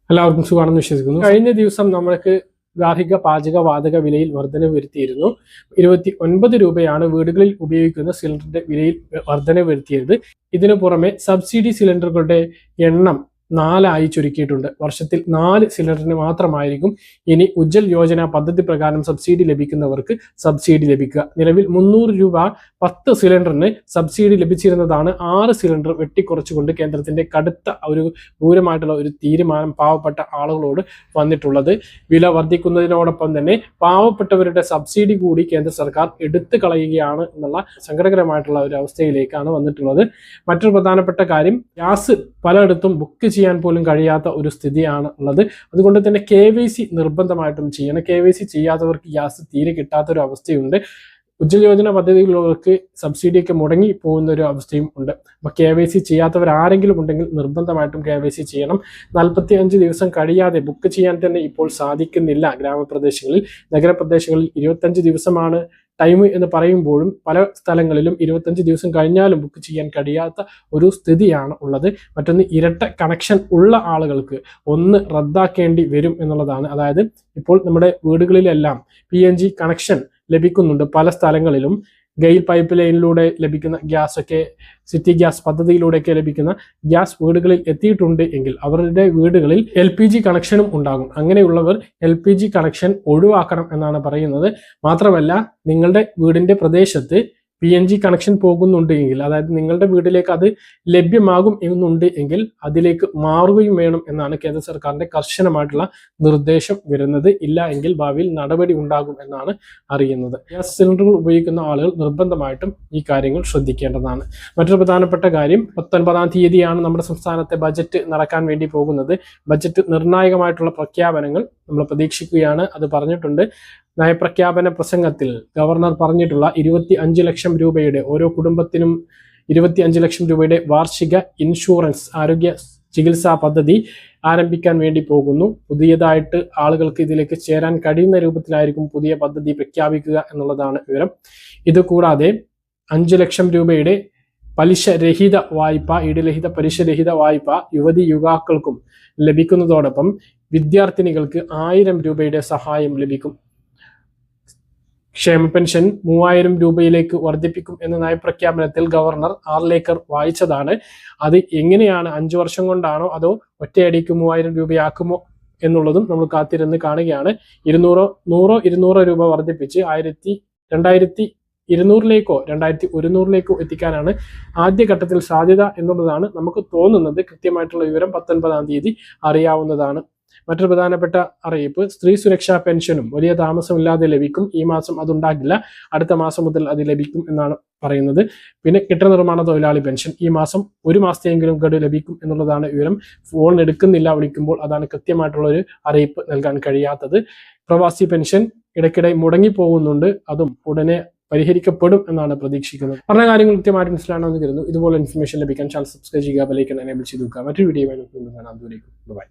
എല്ലാവർക്കും സുഖമാണെന്ന് വിശ്വസിക്കുന്നു. കഴിഞ്ഞ ദിവസം നമ്മൾക്ക് ഗാർഹിക പാചക വാതക വിലയിൽ വർധന വരുത്തിയിരുന്നു. 29 രൂപയാണ് വീടുകളിൽ ഉപയോഗിക്കുന്ന സിലിണ്ടറിന്റെ വിലയിൽ വർധന വരുത്തിയത്. ഇതിനു പുറമെ സബ്സിഡി സിലിണ്ടറുകളുടെ എണ്ണം 4 ചുരുക്കിയിട്ടുണ്ട്. വർഷത്തിൽ 4 സിലിണ്ടറിന് മാത്രമായിരിക്കും ഇനി ഉജ്ജൽ യോജന പദ്ധതി പ്രകാരം സബ്സിഡി ലഭിക്കുന്നവർക്ക് സബ്സിഡി ലഭിക്കുക. നിലവിൽ 300 രൂപ 10 സിലിണ്ടറിന് സബ്സിഡി ലഭിച്ചിരുന്നതാണ് 6 സിലിണ്ടർ വെട്ടിക്കുറച്ചുകൊണ്ട് കേന്ദ്രത്തിന്റെ കടുത്ത ഒരു ക്രൂരമായിട്ടുള്ള ഒരു തീരുമാനം പാവപ്പെട്ട ആളുകളോട് വന്നിട്ടുള്ളത്. വില വർദ്ധിക്കുന്നതിനോടൊപ്പം തന്നെ പാവപ്പെട്ടവരുടെ സബ്സിഡി കൂടി കേന്ദ്ര സർക്കാർ എടുത്തു കളയുകയാണ് എന്നുള്ള സങ്കടകരമായിട്ടുള്ള ഒരു അവസ്ഥയിലേക്കാണ് വന്നിട്ടുള്ളത്. മറ്റൊരു പ്രധാനപ്പെട്ട കാര്യം, ഗ്യാസ് പലയിടത്തും ബുക്ക് ചെയ്യാൻ പോലും കഴിയാത്ത ഒരു സ്ഥിതിയാണ് ഉള്ളത്. അതുകൊണ്ട് തന്നെ KYC നിർബന്ധമായിട്ടും ചെയ്യണം. KYC ചെയ്യാത്തവർക്ക് ഗ്യാസ് തീരെ കിട്ടാത്തൊരു അവസ്ഥയുണ്ട്. ഉജ്ജൽ യോജന പദ്ധതിയിലുള്ളവർക്ക് സബ്സിഡിയൊക്കെ മുടങ്ങി പോകുന്ന ഒരു അവസ്ഥയും ഉണ്ട്. അപ്പൊ KYC ചെയ്യാത്തവർ ആരെങ്കിലും ഉണ്ടെങ്കിൽ നിർബന്ധമായിട്ടും KYC ചെയ്യണം. 45 ദിവസം കഴിയാതെ ബുക്ക് ചെയ്യാൻ തന്നെ ഇപ്പോൾ സാധിക്കുന്നില്ല ഗ്രാമപ്രദേശങ്ങളിൽ. നഗരപ്രദേശങ്ങളിൽ 25 ദിവസമാണ് ടൈം എന്ന് പറയുമ്പോഴും പല സ്ഥലങ്ങളിലും 25 ദിവസം കഴിഞ്ഞാലും ബുക്ക് ചെയ്യാൻ കഴിയാത്ത ഒരു സ്ഥിതിയാണ് ഉള്ളത്. മറ്റൊന്ന്, ഇരട്ട കണക്ഷൻ ഉള്ള ആളുകൾക്ക് ഒന്ന് റദ്ദാക്കേണ്ടി വരും എന്നുള്ളതാണ്. അതായത് ഇപ്പോൾ നമ്മുടെ വീടുകളിലെല്ലാം PNG കണക്ഷൻ ലഭിക്കുന്നുണ്ട്. പല സ്ഥലങ്ങളിലും ഗെയിൽ പൈപ്പ് ലൈനിലൂടെ ലഭിക്കുന്ന ഗ്യാസ് ഒക്കെ, സിറ്റി ഗ്യാസ് പദ്ധതിയിലൂടെയൊക്കെ ലഭിക്കുന്ന ഗ്യാസ് വീടുകളിൽ എത്തിയിട്ടുണ്ട് എങ്കിൽ അവരുടെ വീടുകളിൽ LPG കണക്ഷനും ഉണ്ടാകും. അങ്ങനെയുള്ളവർ LPG കണക്ഷൻ ഒഴിവാക്കണം എന്നാണ് പറയുന്നത്. മാത്രമല്ല, നിങ്ങളുടെ വീടിന്റെ പ്രദേശത്ത് PNG കണക്ഷൻ പോകുന്നുണ്ട് എങ്കിൽ, അതായത് നിങ്ങളുടെ വീട്ടിലേക്ക് അത് ലഭ്യമാകും എന്നുണ്ട് എങ്കിൽ അതിലേക്ക് മാറുകയും വേണം എന്നാണ് കേന്ദ്ര സർക്കാരിന്റെ കർശനമായിട്ടുള്ള നിർദ്ദേശം വരുന്നത്. ഇല്ല എങ്കിൽ ഭാവിയിൽ നടപടി ഉണ്ടാകും എന്നാണ് അറിയുന്നത്. ഗ്യാസ് സിലിണ്ടറുകൾ ഉപയോഗിക്കുന്ന ആളുകൾ നിർബന്ധമായിട്ടും ഈ കാര്യങ്ങൾ ശ്രദ്ധിക്കേണ്ടതാണ്. മറ്റൊരു പ്രധാനപ്പെട്ട കാര്യം, 19-ാം തീയതിയാണ് നമ്മുടെ സംസ്ഥാനത്തെ ബജറ്റ് നടക്കാൻ വേണ്ടി പോകുന്നത്. ബജറ്റ് നിർണായകമായിട്ടുള്ള പ്രഖ്യാപനങ്ങൾ നമ്മൾ പ്രതീക്ഷിക്കുകയാണ്. അത് പറഞ്ഞിട്ടുണ്ട്. നയപ്രഖ്യാപന പ്രസംഗത്തിൽ ഗവർണർ പറഞ്ഞിട്ടുള്ള 25 ലക്ഷം രൂപയുടെ, ഓരോ കുടുംബത്തിനും 25 ലക്ഷം രൂപയുടെ വാർഷിക ഇൻഷുറൻസ് ആരോഗ്യ ചികിത്സാ പദ്ധതി ആരംഭിക്കാൻ വേണ്ടി പോകുന്നു. പുതിയതായിട്ട് ആളുകൾക്ക് ഇതിലേക്ക് ചേരാൻ കഴിയുന്ന രൂപത്തിലായിരിക്കും പുതിയ പദ്ധതി പ്രഖ്യാപിക്കുക എന്നുള്ളതാണ് വിവരം. ഇതുകൂടാതെ 5 ലക്ഷം രൂപയുടെ പലിശരഹിത വായ്പ, ഈടുരഹിത പലിശരഹിത വായ്പ യുവതി-യുവാക്കൾക്കും ലഭിക്കുന്നതോടൊപ്പം വിദ്യാർത്ഥിനികൾക്ക് 1000 രൂപയുടെ സഹായം ലഭിക്കും. ക്ഷേമ പെൻഷൻ 3000 രൂപയിലേക്ക് വർദ്ധിപ്പിക്കും എന്ന നയപ്രഖ്യാപനത്തിൽ ഗവർണർ 6 ലേക്കർ വായിച്ചതാണ്. അത് എങ്ങനെയാണ്, 5 വർഷം കൊണ്ടാണോ അതോ ഒറ്റയടിക്ക് 3000 രൂപയാക്കുമോ എന്നുള്ളതും നമ്മൾ കാത്തിരുന്ന് കാണുകയാണ്. 200 രൂപ വർദ്ധിപ്പിച്ച് 2200 2100 എത്തിക്കാനാണ് ആദ്യഘട്ടത്തിൽ സാധ്യത എന്നുള്ളതാണ് നമുക്ക് തോന്നുന്നത്. കൃത്യമായിട്ടുള്ള വിവരം 19-ാം തീയതി അറിയാവുന്നതാണ്. മറ്റൊരു പ്രധാനപ്പെട്ട അറിയിപ്പ്, സ്ത്രീ സുരക്ഷാ പെൻഷനും വലിയ താമസമില്ലാതെ ലഭിക്കും. ഈ മാസം അതുണ്ടാകില്ല, അടുത്ത മാസം മുതൽ അത് ലഭിക്കും എന്നാണ് പറയുന്നത്. പിന്നെ കെട്ടിട നിർമ്മാണ തൊഴിലാളി പെൻഷൻ ഈ മാസം 1 മാസത്തെയെങ്കിലും ഗഡു ലഭിക്കും എന്നുള്ളതാണ് വിവരം. ഫോൺ എടുക്കുന്നില്ല വിളിക്കുമ്പോൾ, അതാണ് കൃത്യമായിട്ടുള്ള ഒരു അറിയിപ്പ് നൽകാൻ കഴിയാത്തത്. പ്രവാസി പെൻഷൻ ഇടയ്ക്കിടെ മുടങ്ങിപ്പോകുന്നുണ്ട്, അതും ഉടനെ പരിഹരിക്കപ്പെടും എന്നാണ് പ്രതീക്ഷിക്കുന്നത്. പറഞ്ഞ കാര്യങ്ങൾ കൃത്യമായിട്ട് മനസ്സിലാണെന്ന് കരുതുന്നു. ഇതുപോലെ ഇൻഫർമേഷൻ ലഭിക്കാൻ ചാനൽ സബ്സ്ക്രൈബ് ചെയ്യുക, ബെൽ ഐക്കൺ എനേബിൾ ചെയ്ത് വെക്കുക. മറ്റൊരു വീഡിയോ കാണാം. ദൂരേക്കും ബൈ.